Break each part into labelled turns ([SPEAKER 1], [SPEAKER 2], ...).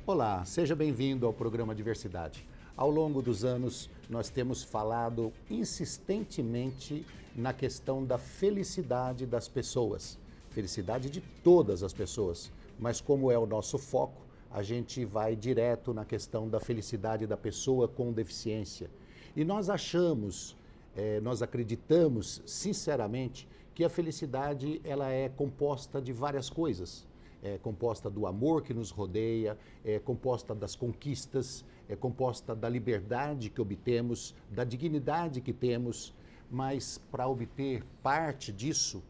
[SPEAKER 1] Olá, seja bem-vindo ao programa Diversidade. Ao longo dos anos, nós temos falado insistentemente na questão da felicidade das pessoas, felicidade de todas as pessoas, mas como é o nosso foco, a gente vai direto na questão da felicidade da pessoa com deficiência. E nós achamos, nós acreditamos sinceramente que a felicidade ela é composta de várias coisas. É composta do amor que nos rodeia, é composta das conquistas, é composta da liberdade que obtemos, da dignidade que temos, mas para obter parte disso,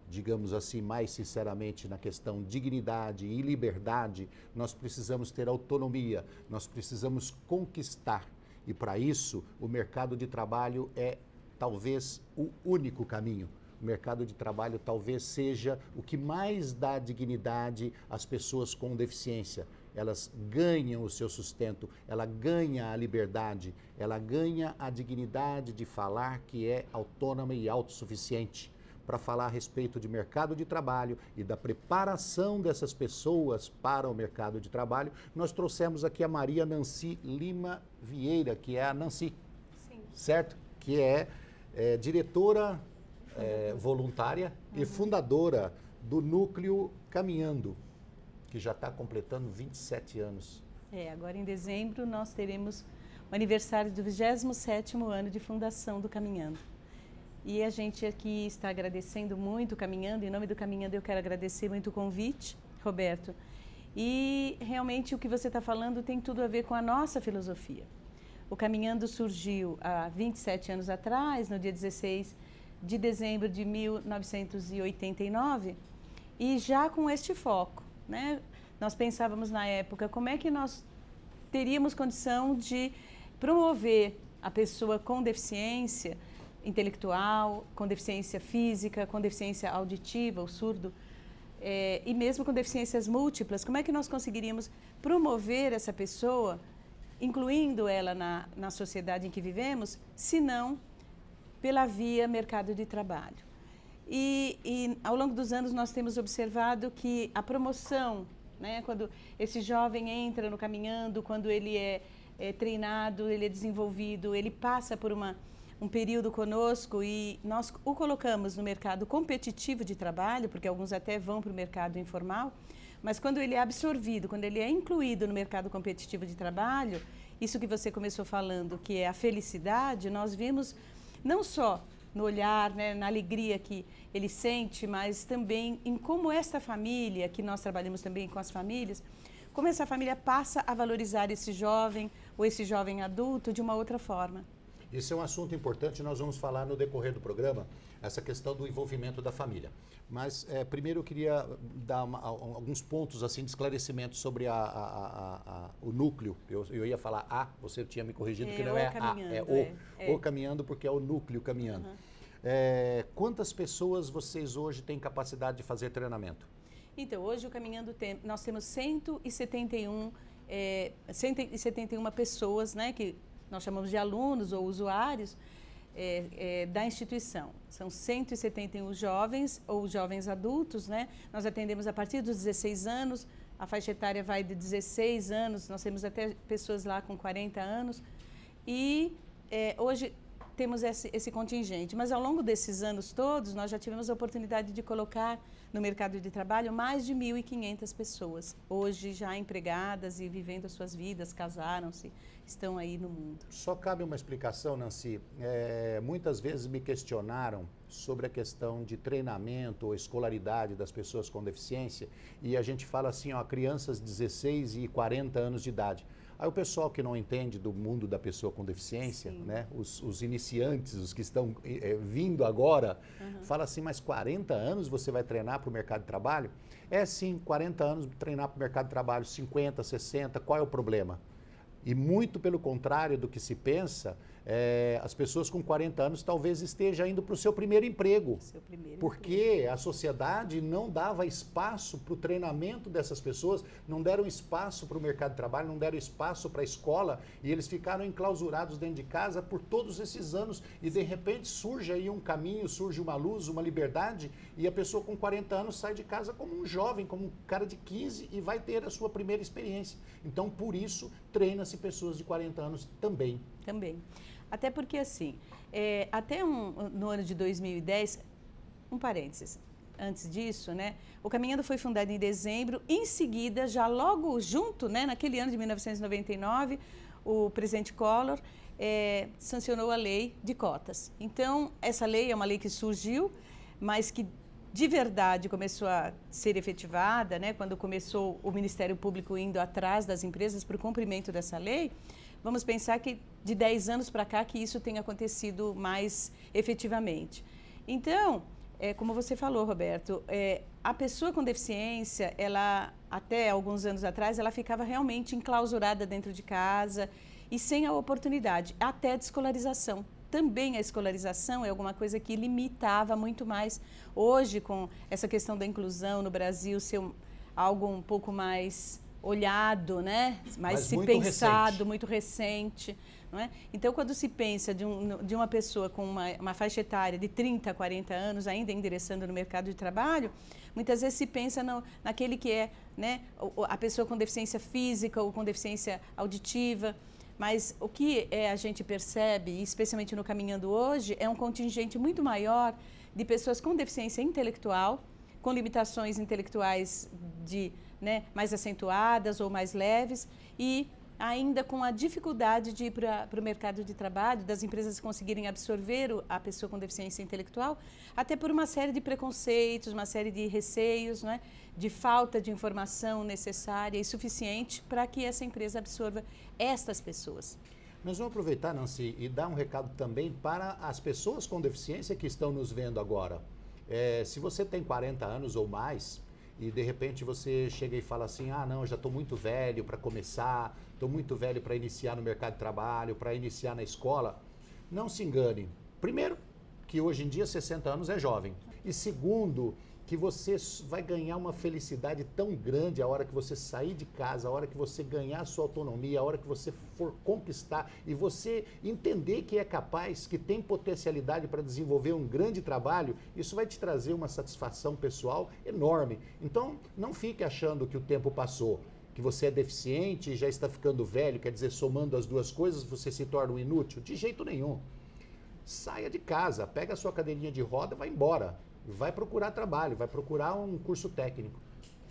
[SPEAKER 1] digamos assim, mais sinceramente na questão dignidade e liberdade, nós precisamos ter autonomia, nós precisamos conquistar. E para isso, o mercado de trabalho é talvez o único caminho. O mercado de trabalho talvez seja o que mais dá dignidade às pessoas com deficiência. Elas ganham o seu sustento, ela ganha a liberdade, ela ganha a dignidade de falar que é autônoma e autossuficiente. Para falar a respeito de mercado de trabalho e da preparação dessas pessoas para o mercado de trabalho, nós trouxemos aqui a Maria Nancy Lima Vieira, que é a Nancy, sim, certo? Que é diretora voluntária e fundadora do Núcleo Caminhando, que já está completando 27 anos.
[SPEAKER 2] Agora em dezembro nós teremos o aniversário do 27º ano de fundação do Caminhando. E a gente aqui está agradecendo muito o Caminhando, em nome do Caminhando eu quero agradecer muito o convite, Roberto. E realmente o que você está falando tem tudo a ver com a nossa filosofia. O Caminhando surgiu há 27 anos atrás, no dia 16 de dezembro de 1989, e já com este foco, né? Nós pensávamos na época como é que nós teríamos condição de promover a pessoa com deficiência intelectual, com deficiência física, com deficiência auditiva, o surdo, e mesmo com deficiências múltiplas, como é que nós conseguiríamos promover essa pessoa, incluindo ela na sociedade em que vivemos, se não pela via mercado de trabalho. E ao longo dos anos nós temos observado que a promoção, né, quando esse jovem entra no Caminhando, quando ele é treinado, ele é desenvolvido, ele passa por um período conosco e nós o colocamos no mercado competitivo de trabalho, porque alguns até vão para o mercado informal, mas quando ele é absorvido, quando ele é incluído no mercado competitivo de trabalho, isso que você começou falando, que é a felicidade, nós vimos não só no olhar, né, na alegria que ele sente, mas também em como esta família, que nós trabalhamos também com as famílias, como essa família passa a valorizar esse jovem ou esse jovem adulto de uma outra forma.
[SPEAKER 1] Esse é um assunto importante, nós vamos falar no decorrer do programa, essa questão do envolvimento da família. Mas primeiro eu queria dar alguns pontos assim, de esclarecimento sobre o núcleo. Eu ia falar você tinha me corrigido que não é o Caminhando, porque é o Núcleo Caminhando. Uhum. Quantas pessoas vocês hoje têm capacidade de fazer treinamento?
[SPEAKER 2] Então, hoje o Caminhando nós temos 171 pessoas, né, que nós chamamos de alunos ou usuários da instituição. São 171 jovens ou jovens adultos, né? Nós atendemos a partir dos 16 anos, a faixa etária vai de 16 anos, nós temos até pessoas lá com 40 anos. E hoje temos esse contingente, mas ao longo desses anos todos, nós já tivemos a oportunidade de colocar no mercado de trabalho mais de 1.500 pessoas, hoje já empregadas e vivendo as suas vidas, casaram-se, estão aí no mundo.
[SPEAKER 1] Só cabe uma explicação, Nancy. Muitas vezes me questionaram sobre a questão de treinamento ou escolaridade das pessoas com deficiência, e a gente fala assim, ó, crianças de 16 e 40 anos de idade. Aí o pessoal que não entende do mundo da pessoa com deficiência, né, os iniciantes, os que estão vindo agora, fala assim, mas 40 anos você vai treinar para o mercado de trabalho? Sim, 40 anos treinar para o mercado de trabalho, 50, 60, qual é o problema? E muito pelo contrário do que se pensa, As pessoas com 40 anos talvez estejam indo para o seu primeiro emprego. Porque a sociedade não dava espaço para o treinamento dessas pessoas, não deram espaço para o mercado de trabalho, não deram espaço para a escola, e eles ficaram enclausurados dentro de casa por todos esses anos, e de repente surge aí um caminho, surge uma luz, uma liberdade, e a pessoa com 40 anos sai de casa como um jovem, como um cara de 15 e vai ter a sua primeira experiência. Então, por isso, treina-se pessoas de 40 anos também.
[SPEAKER 2] Também. Até porque, assim, no ano de 2010, um parênteses, antes disso, né, o Caminhando foi fundado em dezembro, em seguida, já logo junto, né, naquele ano de 1999, o presidente Collor sancionou a lei de cotas. Então, essa lei é uma lei que surgiu, mas que de verdade começou a ser efetivada, né, quando começou o Ministério Público indo atrás das empresas para o cumprimento dessa lei. Vamos pensar que de 10 anos para cá que isso tem acontecido mais efetivamente. Então, como você falou, Roberto, a pessoa com deficiência, ela, até alguns anos atrás, ela ficava realmente enclausurada dentro de casa e sem a oportunidade, até de escolarização. Também a escolarização é alguma coisa que limitava muito mais. Hoje, com essa questão da inclusão no Brasil ser algo um pouco mais olhado, né? Mas se
[SPEAKER 1] muito
[SPEAKER 2] pensado,
[SPEAKER 1] recente.
[SPEAKER 2] muito recente. Não é? Então, quando se pensa de uma pessoa com uma faixa etária de 30, 40 anos, ainda ingressando no mercado de trabalho, muitas vezes se pensa naquele que é, né, a pessoa com deficiência física ou com deficiência auditiva. Mas o que a gente percebe, especialmente no Caminhando hoje, é um contingente muito maior de pessoas com deficiência intelectual, com limitações intelectuais mais acentuadas ou mais leves, e ainda com a dificuldade de ir para o mercado de trabalho, das empresas conseguirem absorver a pessoa com deficiência intelectual, até por uma série de preconceitos, uma série de receios, né, de falta de informação necessária e suficiente para que essa empresa absorva estas pessoas.
[SPEAKER 1] Nós vamos aproveitar, Nancy, e dar um recado também para as pessoas com deficiência que estão nos vendo agora. Se você tem 40 anos ou mais, e de repente você chega e fala assim, não, eu já estou muito velho para começar, estou muito velho para iniciar no mercado de trabalho, para iniciar na escola, não se engane. Primeiro, que hoje em dia 60 anos é jovem. E segundo, que você vai ganhar uma felicidade tão grande a hora que você sair de casa, a hora que você ganhar a sua autonomia, a hora que você for conquistar e você entender que é capaz, que tem potencialidade para desenvolver um grande trabalho, isso vai te trazer uma satisfação pessoal enorme. Então, não fique achando que o tempo passou, que você é deficiente e já está ficando velho, quer dizer, somando as duas coisas, você se torna um inútil. De jeito nenhum. Saia de casa, pega a sua cadeirinha de roda e vai embora. Vai procurar trabalho, vai procurar um curso técnico.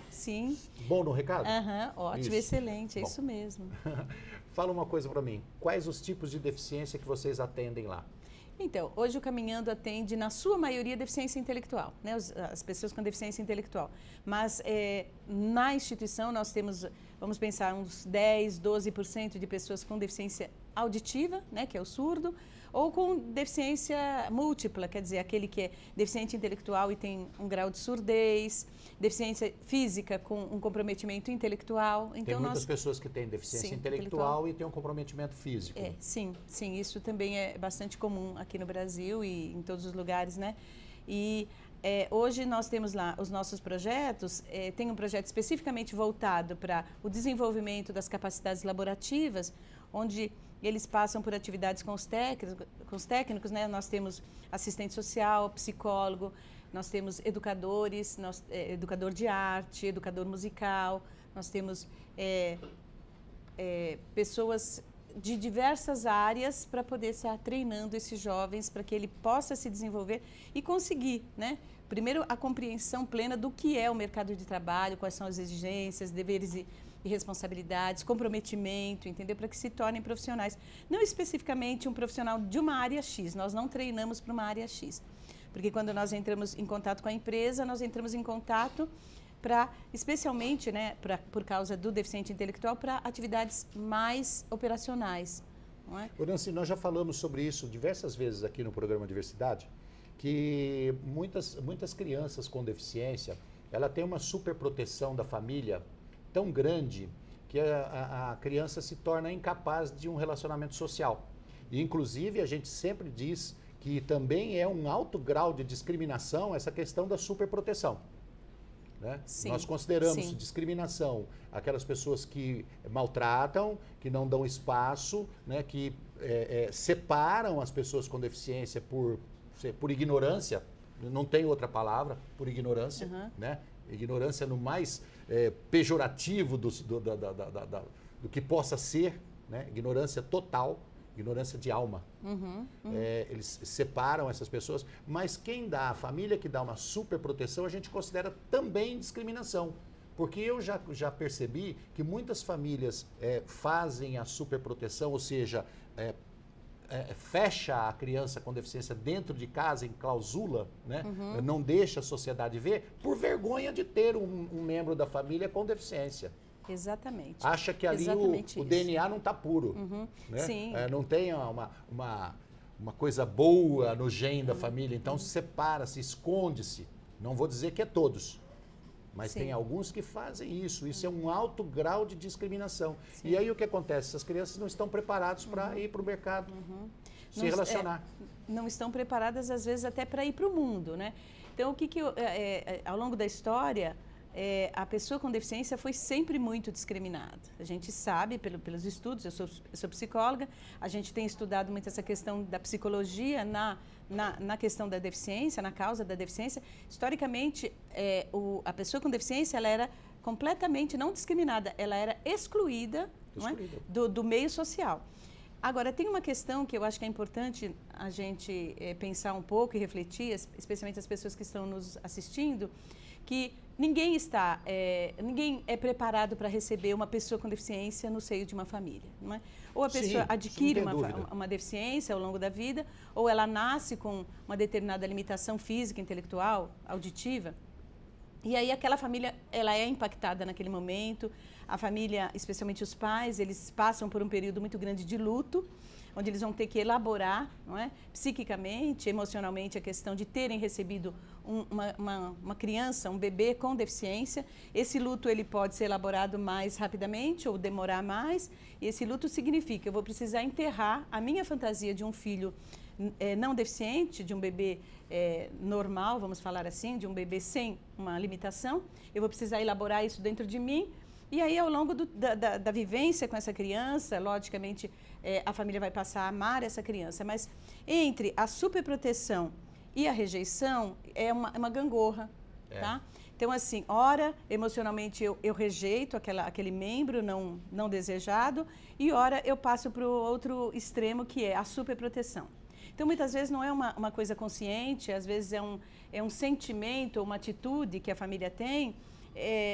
[SPEAKER 2] Sim.
[SPEAKER 1] Bom no recado?
[SPEAKER 2] Ótimo, isso. Excelente, é isso mesmo.
[SPEAKER 1] Fala uma coisa para mim, quais os tipos de deficiência que vocês atendem lá?
[SPEAKER 2] Então, hoje o Caminhando atende, na sua maioria, deficiência intelectual, né? As pessoas com deficiência intelectual. Mas na instituição nós temos, vamos pensar, uns 10, 12% de pessoas com deficiência auditiva, né, que é o surdo, ou com deficiência múltipla, quer dizer, aquele que é deficiente intelectual e tem um grau de surdez, deficiência física com um comprometimento intelectual. Então,
[SPEAKER 1] tem muitas pessoas que têm deficiência intelectual e têm um comprometimento físico.
[SPEAKER 2] Sim, isso também é bastante comum aqui no Brasil e em todos os lugares, né? E hoje nós temos lá os nossos projetos, tem um projeto especificamente voltado para o desenvolvimento das capacidades laborativas, onde eles passam por atividades com os técnicos, né? Nós temos assistente social, psicólogo, nós temos educadores, educador de arte, educador musical, nós temos pessoas de diversas áreas para poder estar treinando esses jovens para que ele possa se desenvolver e conseguir, né? Primeiro, a compreensão plena do que é o mercado de trabalho, quais são as exigências, deveres e responsabilidades, comprometimento, entendeu? Para que se tornem profissionais. Não especificamente um profissional de uma área X, nós não treinamos para uma área X. Porque quando nós entramos em contato com a empresa, nós entramos em contato para, especialmente, né, por causa do deficiente intelectual, para atividades mais operacionais. Não é?
[SPEAKER 1] Nancy, nós já falamos sobre isso diversas vezes aqui no programa Diversidade, que muitas crianças com deficiência, ela tem uma superproteção da família tão grande que a criança se torna incapaz de um relacionamento social. E, inclusive, a gente sempre diz que também é um alto grau de discriminação essa questão da superproteção. Né?
[SPEAKER 2] Sim,
[SPEAKER 1] Nós consideramos
[SPEAKER 2] sim.
[SPEAKER 1] discriminação aquelas pessoas que maltratam, que não dão espaço, né? Que separam as pessoas com deficiência por ignorância, não tem outra palavra, por ignorância, né? Ignorância no mais pejorativo do que possa ser, né? Ignorância total, ignorância de alma. Eles separam essas pessoas, mas quem dá, a família que dá uma superproteção, a gente considera também discriminação. Porque eu já percebi que muitas famílias fazem a superproteção, ou seja, fecha a criança com deficiência dentro de casa, em clausula, né? Não deixa a sociedade ver, por vergonha de ter um membro da família com deficiência.
[SPEAKER 2] Exatamente.
[SPEAKER 1] Acha que ali o DNA não está puro. Né?
[SPEAKER 2] Sim.
[SPEAKER 1] Não tem uma coisa boa no gene da família, então se separa, se esconde-se. Não vou dizer que é todos, mas tem alguns que fazem isso. Isso é um alto grau de discriminação. E aí o que acontece? Essas crianças não estão preparadas para ir para o mercado, se relacionar.
[SPEAKER 2] Não estão preparadas, às vezes, até para ir para o mundo, né? Então, ao longo da história, a pessoa com deficiência foi sempre muito discriminada. A gente sabe, pelos estudos, eu sou psicóloga, a gente tem estudado muito essa questão da psicologia na questão da deficiência, na causa da deficiência. Historicamente, a pessoa com deficiência ela era completamente não discriminada, ela era excluída, não é? do meio social. Agora, tem uma questão que eu acho que é importante a gente pensar um pouco e refletir, especialmente as pessoas que estão nos assistindo, que ninguém é preparado para receber uma pessoa com deficiência no seio de uma família, não é? Ou a pessoa adquire uma deficiência ao longo da vida, ou ela nasce com uma determinada limitação física, intelectual, auditiva, e aí aquela família ela é impactada naquele momento. A família, especialmente os pais, eles passam por um período muito grande de luto, onde eles vão ter que elaborar, não é? Psiquicamente, emocionalmente, a questão de terem recebido uma criança, um bebê com deficiência. Esse luto ele pode ser elaborado mais rapidamente ou demorar mais. E esse luto significa, eu vou precisar enterrar a minha fantasia de um filho não deficiente, de um bebê normal, vamos falar assim, de um bebê sem uma limitação. Eu vou precisar elaborar isso dentro de mim. E aí, ao longo da vivência com essa criança, logicamente, a família vai passar a amar essa criança. Mas entre a superproteção e a rejeição, é uma gangorra, tá? Então, assim, ora, emocionalmente, eu rejeito aquele membro não desejado, e ora, eu passo para o outro extremo, que é a superproteção. Então, muitas vezes, não é uma coisa consciente, às vezes é um sentimento, uma atitude que a família tem,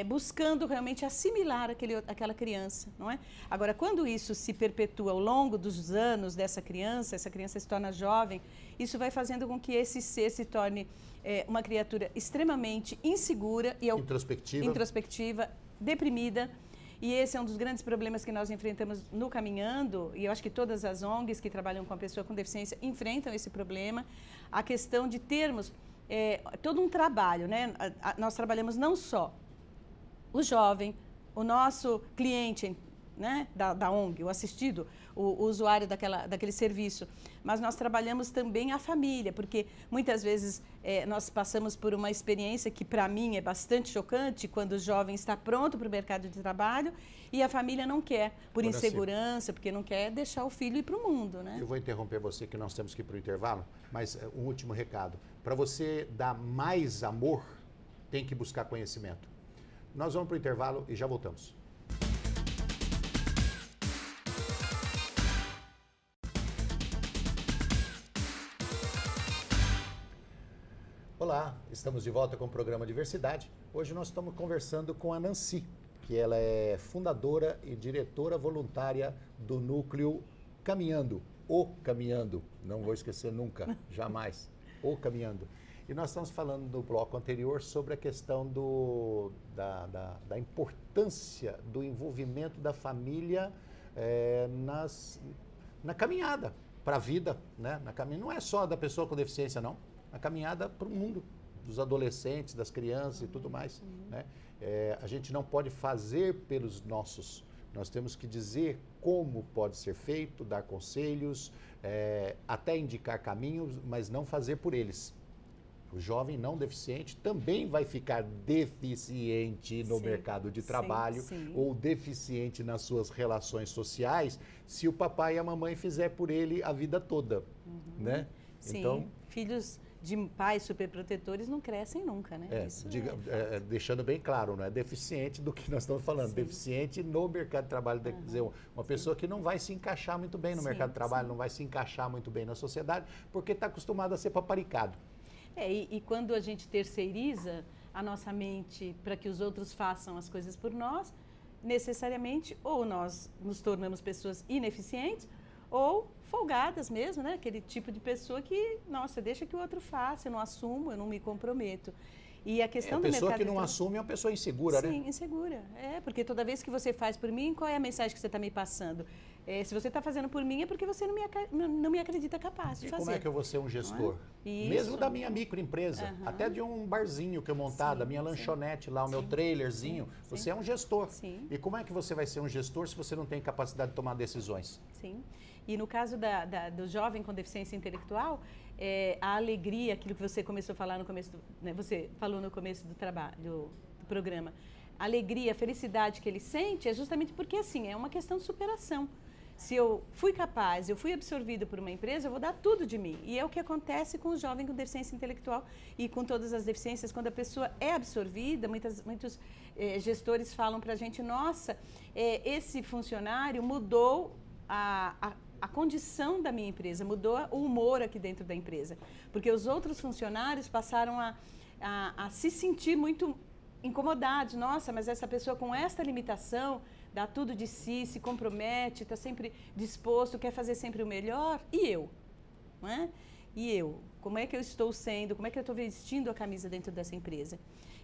[SPEAKER 2] buscando realmente assimilar aquela criança, não é? Agora, quando isso se perpetua ao longo dos anos dessa criança, essa criança se torna jovem, isso vai fazendo com que esse ser se torne uma criatura extremamente insegura e introspectiva, deprimida. E esse é um dos grandes problemas que nós enfrentamos no Caminhando, e eu acho que todas as ONGs que trabalham com a pessoa com deficiência enfrentam esse problema, a questão de termos todo um trabalho, né? Nós trabalhamos não só o jovem, o nosso cliente, né, da ONG, o assistido, o usuário daquele serviço, mas nós trabalhamos também a família, porque muitas vezes nós passamos por uma experiência que para mim é bastante chocante, quando o jovem está pronto para o mercado de trabalho e a família não quer, por insegurança, porque não quer deixar o filho ir para o mundo, né?
[SPEAKER 1] Eu vou interromper você, que nós temos que ir para o intervalo, mas um último recado. Para você dar mais amor, tem que buscar conhecimento. Nós vamos para o intervalo e já voltamos. Olá, estamos de volta com o programa Diversidade. Hoje nós estamos conversando com a Nancy, que ela é fundadora e diretora voluntária do núcleo Caminhando, O Caminhando. Não vou esquecer nunca, jamais, O Caminhando. E nós estamos falando no bloco anterior sobre a questão da importância do envolvimento da família na caminhada para a vida, né? Não é só da pessoa com deficiência, não. A caminhada para o mundo, dos adolescentes, das crianças e tudo mais. Né? A gente não pode fazer pelos nossos Nós temos que dizer como pode ser feito, dar conselhos, até indicar caminhos, mas não fazer por eles. O jovem não deficiente também vai ficar deficiente no mercado de trabalho ou deficiente nas suas relações sociais se o papai e a mamãe fizer por ele a vida toda, né?
[SPEAKER 2] Sim,
[SPEAKER 1] então,
[SPEAKER 2] filhos de pais superprotetores não crescem nunca, né?
[SPEAKER 1] Deixando bem claro, não é deficiente do que nós estamos falando, deficiente no mercado de trabalho, quer dizer, uma pessoa que não vai se encaixar muito bem no mercado de trabalho, não vai se encaixar muito bem na sociedade, porque está acostumado a ser paparicado.
[SPEAKER 2] E quando a gente terceiriza a nossa mente para que os outros façam as coisas por nós, necessariamente ou nós nos tornamos pessoas ineficientes ou folgadas mesmo, né? Aquele tipo de pessoa que, nossa, deixa que o outro faça, eu não assumo, eu não me comprometo. E a questão do mercado...
[SPEAKER 1] A pessoa que não assume é uma pessoa insegura, né?
[SPEAKER 2] Sim, insegura. Porque toda vez que você faz por mim, qual é a mensagem que você está me passando? Se você está fazendo por mim é porque você não me acredita capaz de fazer.
[SPEAKER 1] E como é que eu vou ser um gestor? Mesmo da minha microempresa, até de um barzinho que eu montar, da minha lanchonete lá, o meu trailerzinho, você é um gestor. E como é que você vai ser um gestor se você não tem capacidade de tomar decisões?
[SPEAKER 2] Sim. E no caso do jovem com deficiência intelectual, a alegria, aquilo que você começou a falar no começo, você falou no começo do trabalho, do programa, a alegria, a felicidade que ele sente é justamente porque, assim, é uma questão de superação. Se eu fui capaz, eu fui absorvido por uma empresa, eu vou dar tudo de mim. E é o que acontece com o jovem com deficiência intelectual e com todas as deficiências. Quando a pessoa é absorvida, muitos gestores falam para a gente, nossa, esse funcionário mudou a condição da minha empresa, mudou o humor aqui dentro da empresa. Porque os outros funcionários passaram a se sentir muito incomodados. Nossa, mas essa pessoa com esta limitação... dá tudo de si, se compromete, está sempre disposto, quer fazer sempre o melhor. E eu? Não é? E eu? Como é que eu estou sendo? Como é que eu estou vestindo a camisa dentro dessa empresa?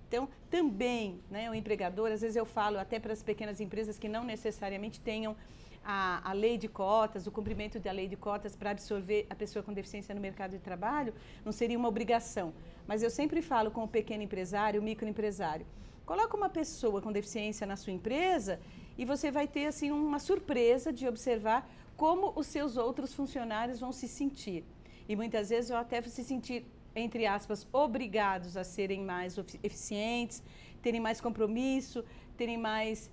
[SPEAKER 2] Então, também, né, o empregador, às vezes eu falo até para as pequenas empresas que não necessariamente tenham a lei de cotas, o cumprimento da lei de cotas para absorver a pessoa com deficiência no mercado de trabalho, não seria uma obrigação. Mas eu sempre falo com o pequeno empresário, o microempresário, coloca uma pessoa com deficiência na sua empresa e você vai ter assim uma surpresa de observar como os seus outros funcionários vão se sentir. E muitas vezes vão até se sentir, entre aspas, obrigados a serem mais eficientes, terem mais compromisso, terem mais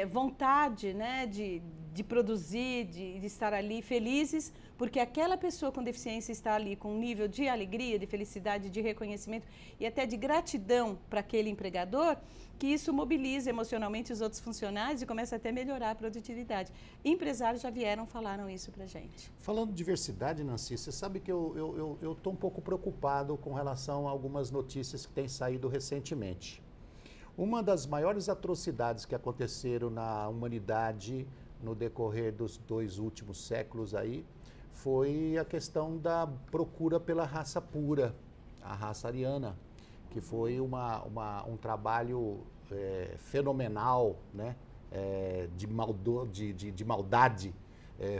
[SPEAKER 2] vontade, né, de produzir, de estar ali felizes, porque aquela pessoa com deficiência está ali com um nível de alegria, de felicidade, de reconhecimento e até de gratidão para aquele empregador, que isso mobiliza emocionalmente os outros funcionários e começa até a melhorar a produtividade. Empresários já falaram isso para a gente.
[SPEAKER 1] Falando de diversidade, Nancy, você sabe que eu estou um pouco preocupado com relação a algumas notícias que têm saído recentemente. Uma das maiores atrocidades que aconteceram na humanidade no decorrer dos 2 últimos séculos aí foi a questão da procura pela raça pura, a raça ariana, que foi um trabalho fenomenal, né, de maldade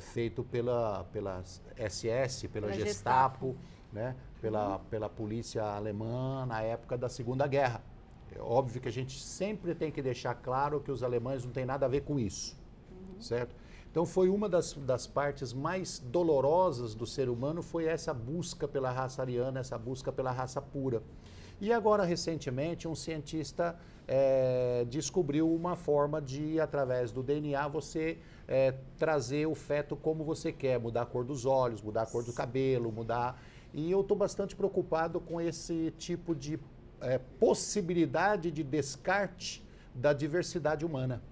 [SPEAKER 1] feito pela SS, pela Gestapo, né, pela polícia alemã na época da Segunda Guerra. É óbvio que a gente sempre tem que deixar claro que os alemães não têm nada a ver com isso, certo? Então foi uma das partes mais dolorosas do ser humano, foi essa busca pela raça ariana, essa busca pela raça pura. E agora, recentemente, um cientista descobriu uma forma de, através do DNA, você trazer o feto como você quer, mudar a cor dos olhos, mudar a cor do cabelo, mudar... E eu estou bastante preocupado com esse tipo de possibilidade de descarte da diversidade humana.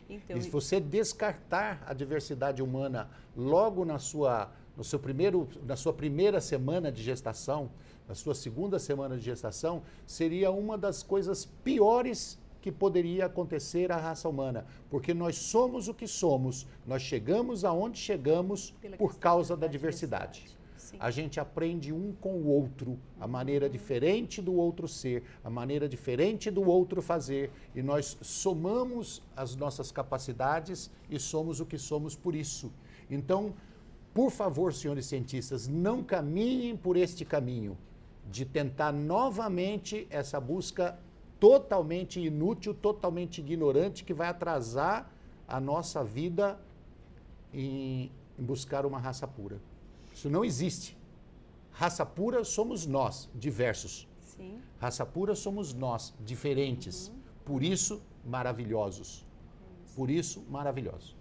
[SPEAKER 1] Então, e se você descartar a diversidade humana logo na sua primeira semana de gestação, na sua segunda semana de gestação, seria uma das coisas piores que poderia acontecer à raça humana, porque nós somos o que somos, nós chegamos aonde chegamos por causa da diversidade. A gente aprende um com o outro, a maneira diferente do outro ser, a maneira diferente do outro fazer, e nós somamos as nossas capacidades e somos o que somos por isso. Então, por favor, senhores cientistas, não caminhem por este caminho de tentar novamente essa busca totalmente inútil, totalmente ignorante, que vai atrasar a nossa vida em buscar uma raça pura. Isso não existe. Raça pura somos nós, diversos.
[SPEAKER 2] Sim.
[SPEAKER 1] Raça pura somos nós, diferentes. Por isso, maravilhosos. Por isso, maravilhosos.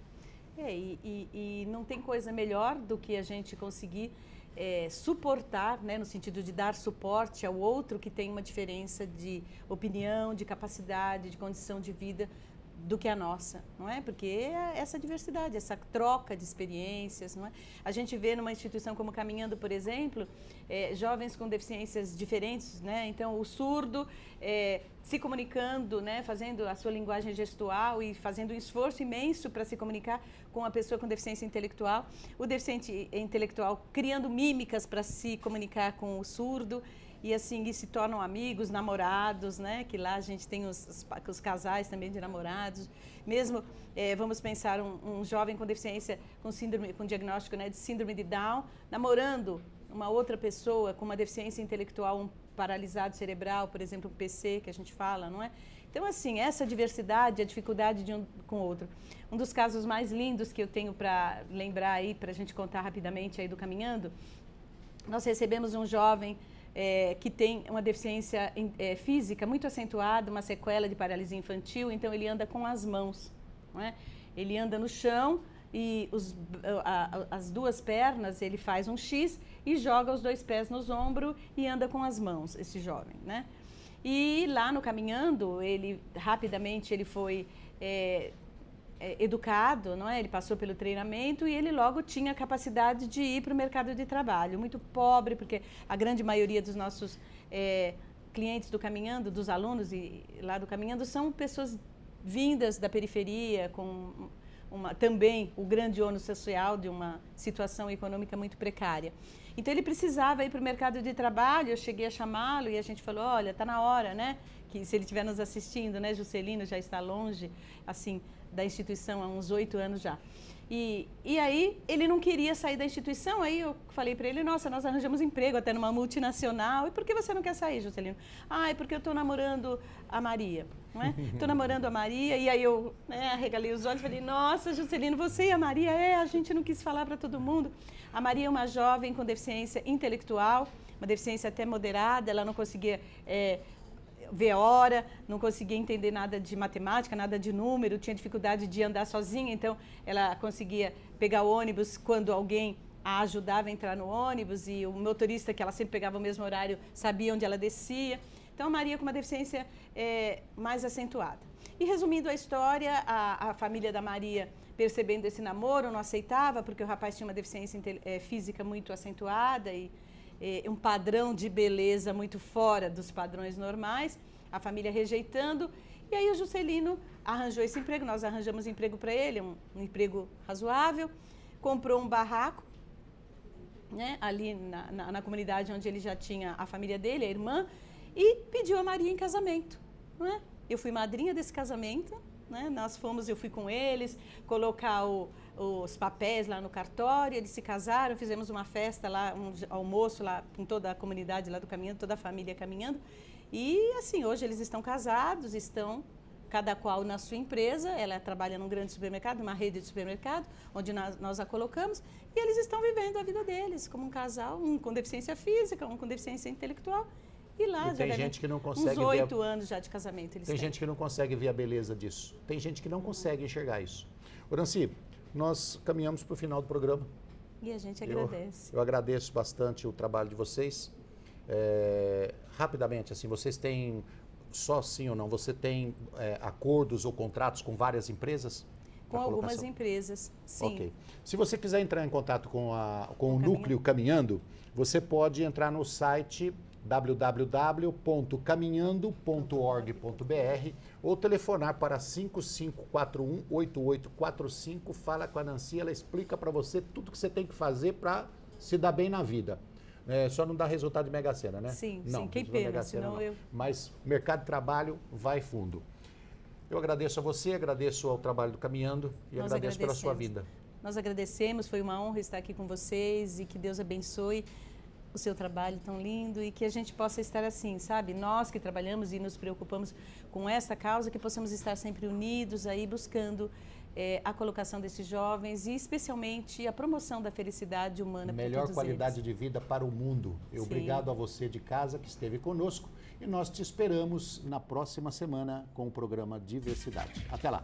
[SPEAKER 2] E não tem coisa melhor do que a gente conseguir suportar, né, no sentido de dar suporte ao outro que tem uma diferença de opinião, de capacidade, de condição de vida do que a nossa, não é? Porque é essa diversidade, essa troca de experiências, não é? A gente vê numa instituição como Caminhando, por exemplo, jovens com deficiências diferentes, né? Então, o surdo se comunicando, né? Fazendo a sua linguagem gestual e fazendo um esforço imenso para se comunicar com a pessoa com deficiência intelectual. O deficiente intelectual criando mímicas para se comunicar com o surdo. E assim, e se tornam amigos, namorados, né? Que lá a gente tem os casais também de namorados. Mesmo, vamos pensar, um jovem com deficiência, com diagnóstico, né, de síndrome de Down, namorando uma outra pessoa com uma deficiência intelectual, um paralisado cerebral, por exemplo, um PC, que a gente fala, não é? Então, assim, essa diversidade, a dificuldade de um com o outro. Um dos casos mais lindos que eu tenho para lembrar aí, para a gente contar rapidamente aí do Caminhando, nós recebemos um jovem que tem uma deficiência física muito acentuada, uma sequela de paralisia infantil, então ele anda com as mãos, não é? Ele anda no chão e as duas pernas, ele faz um X e joga os dois pés nos ombros e anda com as mãos, esse jovem, né? E lá no Caminhando, ele rapidamente ele foi educado, não é? Ele passou pelo treinamento e ele logo tinha a capacidade de ir para o mercado de trabalho. Muito pobre, porque a grande maioria dos nossos clientes do Caminhando, dos alunos lá do Caminhando, são pessoas vindas da periferia, com também o grande ônus social de uma situação econômica muito precária. Então ele precisava ir para o mercado de trabalho, eu cheguei a chamá-lo e a gente falou, olha, está na hora, né? Que se ele estiver nos assistindo, né? Juscelino já está longe, assim, da instituição há uns 8 anos já. E aí ele não queria sair da instituição, aí eu falei para ele, nossa, nós arranjamos emprego até numa multinacional, e por que você não quer sair, Juscelino? Ah, é porque eu estou namorando a Maria, não é? Estou namorando a Maria, e aí eu arregalei os olhos e falei, nossa, Juscelino, você e a Maria, a gente não quis falar para todo mundo. A Maria é uma jovem com deficiência intelectual, uma deficiência até moderada, ela não conseguia ver hora, não conseguia entender nada de matemática, nada de número, tinha dificuldade de andar sozinha, então ela conseguia pegar o ônibus quando alguém a ajudava a entrar no ônibus e o motorista, que ela sempre pegava o mesmo horário, sabia onde ela descia. Então, a Maria com uma deficiência mais acentuada. E resumindo a história, a família da Maria, percebendo esse namoro, não aceitava, porque o rapaz tinha uma deficiência física muito acentuada e um padrão de beleza muito fora dos padrões normais, a família rejeitando, e aí o Juscelino arranjou esse emprego, nós arranjamos emprego para ele, um emprego razoável, comprou um barraco, né, ali na comunidade onde ele já tinha a família dele, a irmã, e pediu a Maria em casamento, não é? Eu fui madrinha desse casamento, né? Eu fui com eles, colocar os papéis lá no cartório, eles se casaram, fizemos uma festa lá, um almoço lá com toda a comunidade lá do Caminhando, toda a família Caminhando. E assim, hoje eles estão casados, estão cada qual na sua empresa, ela trabalha num grande supermercado, uma rede de supermercado, onde nós a colocamos, e eles estão vivendo a vida deles como um casal, um com deficiência física, um com deficiência intelectual. E lá
[SPEAKER 1] já tem gente que não consegue
[SPEAKER 2] uns 8 anos já de casamento.
[SPEAKER 1] Tem gente que não consegue ver a beleza disso. Tem gente que não consegue enxergar isso. Oranci, nós caminhamos para o final do programa.
[SPEAKER 2] E a gente agradece.
[SPEAKER 1] Eu agradeço bastante o trabalho de vocês. Rapidamente, assim, vocês têm, só sim ou não, você tem acordos ou contratos com várias empresas?
[SPEAKER 2] Com algumas empresas, sim.
[SPEAKER 1] Ok. Se você quiser entrar em contato com o Núcleo Caminhando, você pode entrar no site www.caminhando.org.br ou telefonar para 5541-8845. Fala com a Nancy, ela explica para você tudo que você tem que fazer para se dar bem na vida. Só não dá resultado de Mega Sena, né?
[SPEAKER 2] Sim,
[SPEAKER 1] não,
[SPEAKER 2] sim, que pena, senão eu...
[SPEAKER 1] Mas mercado de trabalho vai fundo. Eu agradeço a você, agradeço ao trabalho do Caminhando e agradeço pela sua vida.
[SPEAKER 2] Nós agradecemos, foi uma honra estar aqui com vocês e que Deus abençoe o seu trabalho tão lindo e que a gente possa estar assim, sabe? Nós que trabalhamos e nos preocupamos com essa causa, que possamos estar sempre unidos aí buscando a colocação desses jovens e especialmente a promoção da felicidade humana para todos eles.
[SPEAKER 1] Melhor qualidade de vida para o mundo.
[SPEAKER 2] Sim.
[SPEAKER 1] Obrigado a você de casa que esteve conosco e nós te esperamos na próxima semana com o programa Diversidade. Até lá!